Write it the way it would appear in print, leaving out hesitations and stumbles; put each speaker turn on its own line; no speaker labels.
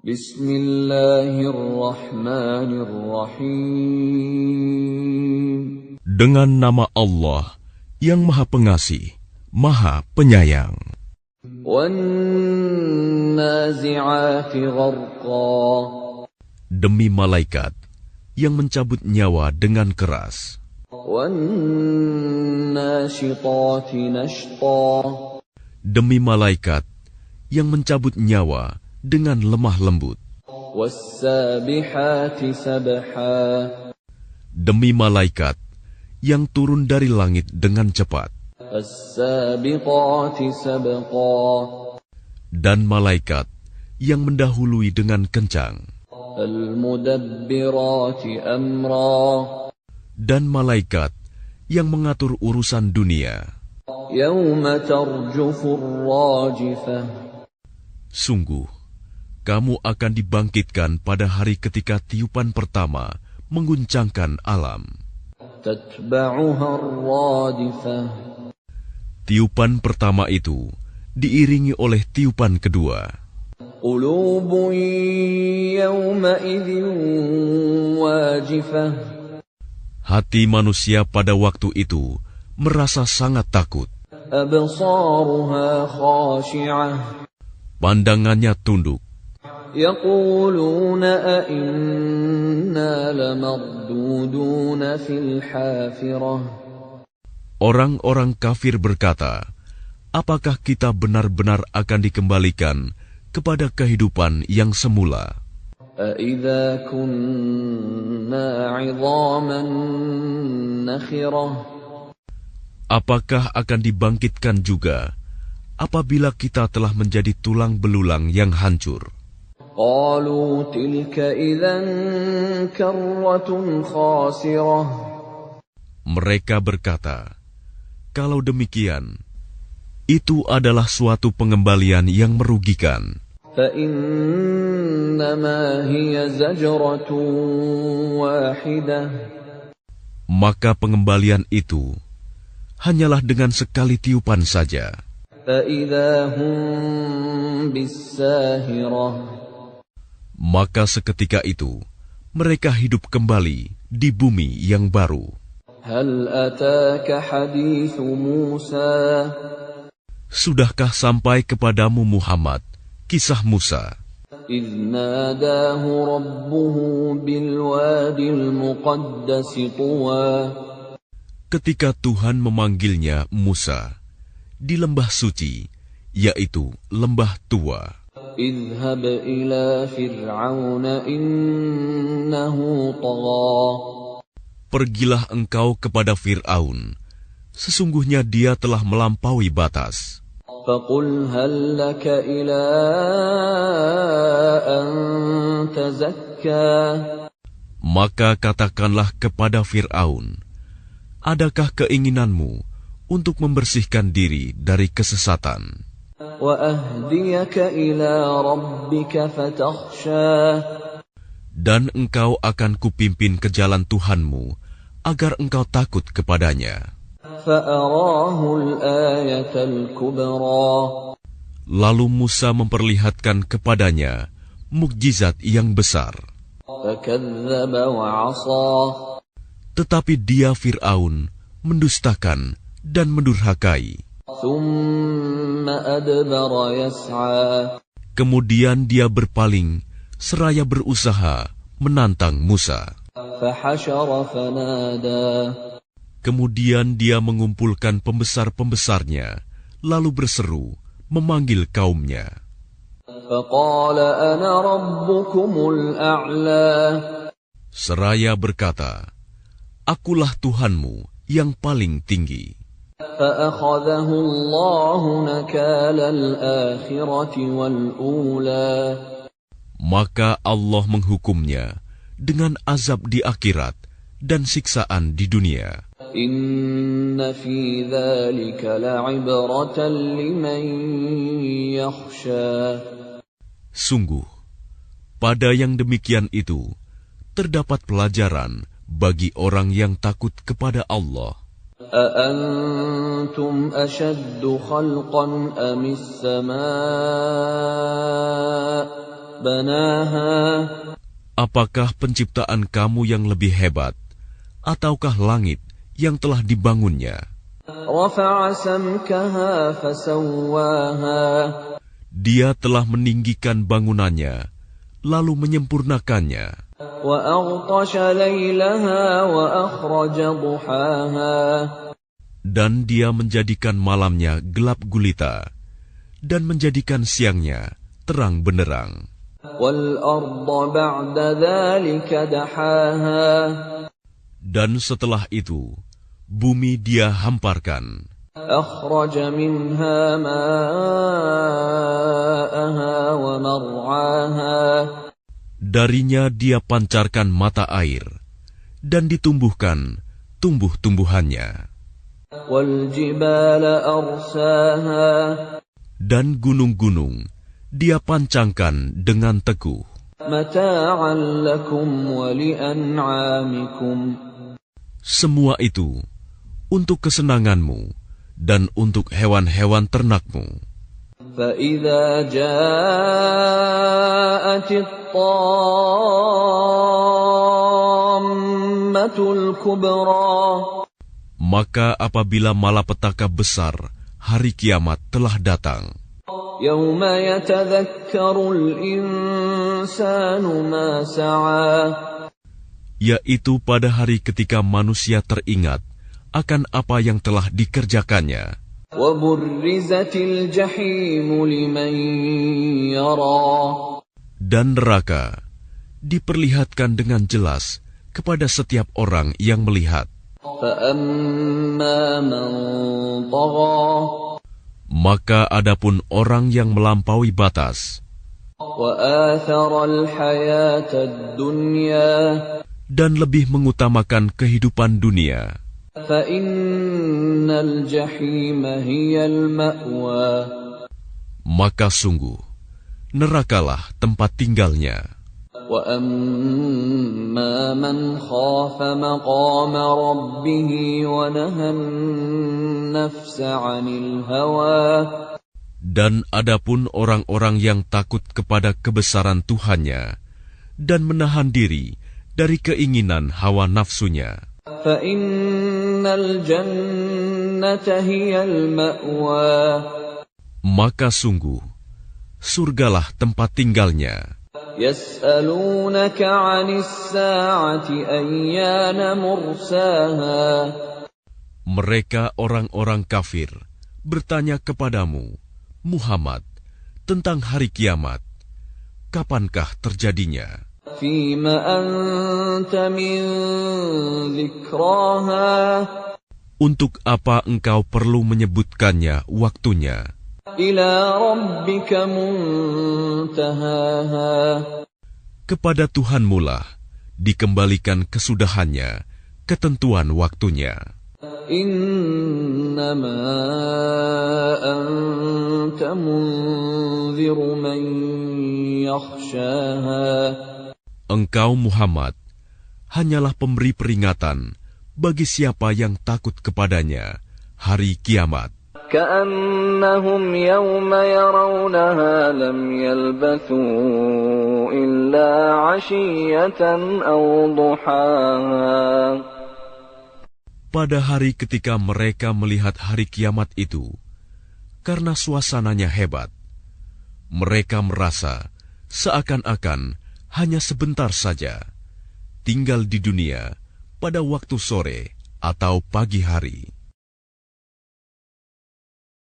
Bismillahirrahmanirrahim.
Dengan nama Allah yang Maha Pengasih, Maha Penyayang.
Wan-nazi'ati gharqa.
Demi malaikat yang mencabut nyawa dengan keras.
Wan-nashitati nashta.
Demi malaikat yang mencabut nyawa dengan lemah lembut.
Was-sabihati sabha.
Demi malaikat yang turun dari langit dengan cepat.
As-sabiqati sabqa.
Dan malaikat yang mendahului dengan kencang.
Al-mudabbirati amra.
Dan malaikat yang mengatur urusan dunia.
Yawma tarjufur rajifah.
Sungguh, kamu akan dibangkitkan pada hari ketika tiupan pertama mengguncangkan alam.
Tatba'uha ar-radifah.
Tiupan pertama itu diiringi oleh tiupan kedua.
Qulubun yawma idzin wajifah.
Hati manusia pada waktu itu merasa sangat takut.
Absaruha khashi'ah.
Pandangannya tunduk.
Yaquluna a'inna lamarduduna fil hafirah.
Orang-orang kafir berkata, apakah kita benar-benar akan dikembalikan kepada kehidupan yang semula?
A'idza kunna 'idhaman nakhirah.
Apakah akan dibangkitkan juga apabila kita telah menjadi tulang belulang yang hancur?
Qalu tilka idzan karratun khasirah.
Mereka berkata, kalau demikian, itu adalah suatu pengembalian yang merugikan.
Fa innama hiya zajratun wahidah.
Maka pengembalian itu hanyalah dengan sekali tiupan saja.
Fa idza hum bis-sahirah.
Maka seketika itu mereka hidup kembali di bumi yang baru.
Hal ataka hadithu Musa.
Sudahkah sampai kepadamu Muhammad kisah Musa?
إذ ناداه ربه بالوادي المقدس طوى.
Ketika Tuhan memanggilnya Musa di lembah suci, yaitu lembah tua.
اذهب إلى فرعون إنه طغى.
Pergilah engkau kepada Fir'aun, sesungguhnya dia telah melampaui batas.
فقل هل لك إلى أن تزكى.
Maka katakanlah kepada Fir'aun, adakah keinginanmu untuk membersihkan diri dari kesesatan?
وأهديك إلى ربك فتخشى.
Dan engkau akan kupimpin ke jalan Tuhanmu, agar engkau takut kepadanya.
فأراه الآية الكبرى.
Lalu Musa memperlihatkan kepadanya mukjizat yang besar.
فكذب وعصى.
Tetapi dia Fir'aun mendustakan dan mendurhakai.
ثم أدبر يسعى.
Kemudian dia berpaling seraya berusaha menantang Musa.
فحشر فنادى.
Kemudian dia mengumpulkan pembesar-pembesarnya, lalu berseru, memanggil kaumnya.
فقال أنا ربكم الأعلى.
Seraya berkata, akulah Tuhanmu yang paling tinggi.
فأخذه الله نكال الآخرة والأولى.
Maka Allah menghukumnya dengan azab di akhirat dan siksaan di dunia.
إن في ذلك لعبرة لمن يخشى.
Sungguh, pada yang demikian itu terdapat pelajaran bagi orang yang takut kepada Allah.
أأنتم أشد خلقا أم السماء بناها
Apakah penciptaan kamu yang lebih hebat, ataukah langit yang telah dibangunnya?
رفع سمكها فسواها
Dia telah meninggikan bangunannya, lalu menyempurnakannya.
وأغطش ليلها وأخرج ضحاها
Dan dia menjadikan malamnya gelap gulita, dan menjadikan siangnya terang benderang.
والأرض بعد ذلك دحاها
Dan setelah itu, bumi dia hamparkan.
أخرج منها ماءها ومرعاها
Darinya dia pancarkan mata air, dan ditumbuhkan tumbuh-tumbuhannya.
والجبال أرساها
Dan gunung-gunung dia pancangkan dengan teguh.
متاعا لكم ولأنعامكم
Semua itu untuk kesenanganmu dan untuk hewan-hewan ternakmu.
فإذا جاءت الطامة الكبرى
Maka apabila malapetaka besar hari kiamat telah datang,
يوم يتذكر الإنسان ما سعى
yaitu pada hari ketika manusia teringat akan apa yang telah dikerjakannya,
وبرزت الجحيم لمن يرى
dan neraka diperlihatkan dengan jelas kepada setiap orang yang melihat.
فأما من طغى
Maka adapun orang yang melampaui batas
وآثر الحياة الدنيا
dan lebih mengutamakan kehidupan dunia,
فإن الجحيم هي المأوى
maka sungguh nerakalah tempat tinggalnya.
وأما من خاف مقام ربه ونهى النفس عن الهوى
Dan adapun orang-orang yang takut kepada kebesaran Tuhannya dan menahan diri dari keinginan hawa nafsunya,
فإن الجنة هي المأوى
maka sungguh surgalah tempat tinggalnya.
يسألونك عن الساعة أيان مرساها
Mereka orang-orang kafir bertanya kepadamu, Muhammad, tentang hari kiamat, kapankah terjadinya?
فيم أنت من ذكراها
Untuk apa engkau perlu menyebutkannya waktunya?
إلى ربك منتهاها
Kepada Tuhanmulah dikembalikan kesudahannya, ketentuan waktunya.
إنما أنت منذر من يخشاها
Engkau Muhammad hanyalah pemberi peringatan bagi siapa yang takut kepadanya hari kiamat.
كأنهم يوم يرونها لم يلبثوا إلا عشية أو ضحاها
Pada hari ketika mereka melihat hari kiamat itu, karena suasananya hebat, mereka merasa seakan-akan hanya sebentar saja tinggal di dunia pada waktu sore atau pagi hari.